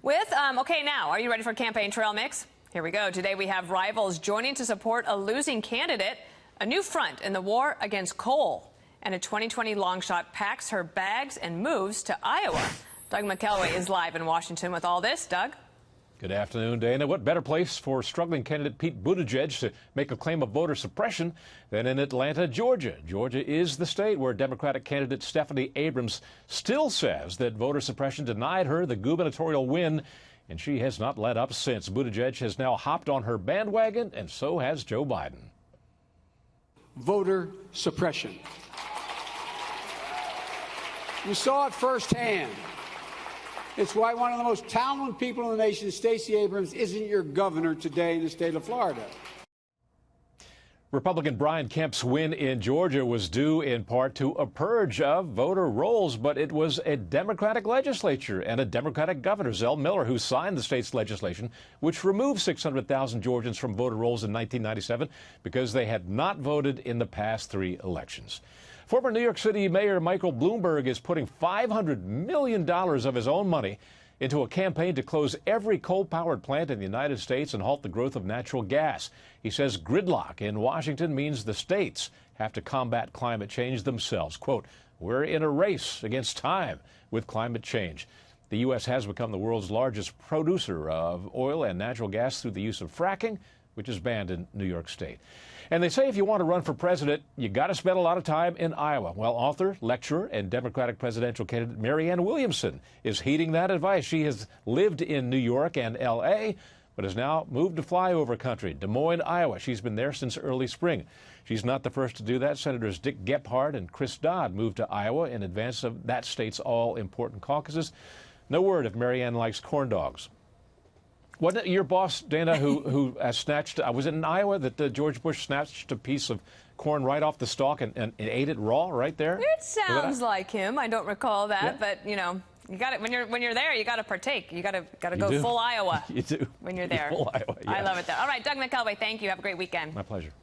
Okay, now, are you ready for campaign trail mix? Here we go. Today we have rivals joining to support a losing candidate, a new front in the war against coal, and a 2020 long shot packs her bags and moves to Iowa. Doug McKelway is live in Washington with all this. Doug? Good afternoon, Dana. What better place for struggling candidate Pete Buttigieg to make a claim of voter suppression than in Atlanta, Georgia? Georgia is the state where Democratic candidate Stephanie Abrams still says that voter suppression denied her the gubernatorial win, and she has not let up since. Buttigieg has now hopped on her bandwagon, and so has Joe Biden. Voter suppression. You saw it firsthand. It's why one of the most talented people in the nation, Stacey Abrams, isn't your governor today in the state of Florida. Republican Brian Kemp's win in Georgia was due in part to a purge of voter rolls, but it was a Democratic legislature and a Democratic governor, Zell Miller, who signed the state's legislation, which removed 600,000 Georgians from voter rolls in 1997 because they had not voted in the past 3 elections. Former New York City Mayor Michael Bloomberg is putting $500 million of his own money into a campaign to close every coal-powered plant in the United States and halt the growth of natural gas. He says gridlock in Washington means the states have to combat climate change themselves. Quote, "We're in a race against time with climate change." The U.S. has become the world's largest producer of oil and natural gas through the use of fracking, which is banned in New York State. And they say if you want to run for president, you got to spend a lot of time in Iowa. Well, author, lecturer, and Democratic presidential candidate Marianne Williamson is heeding that advice. She has lived in New York and L.A., but has now moved to flyover country, Des Moines, Iowa. She's been there since early spring. She's not the first to do that. Senators Dick Gephardt and Chris Dodd moved to Iowa in advance of that state's all-important caucuses. No word if Marianne likes corn dogs. Wasn't it your boss, Dana, who snatched, was it in Iowa that George Bush snatched a piece of corn right off the stalk and ate it raw right there? It sounds like him. I don't recall that, yeah. But, you know, you got it when you're there, you got to partake. You got to go do. full Iowa. You do. When you're there. Full Iowa, yeah. I love it, though. All right, Doug McKelway, thank you. Have a great weekend. My pleasure.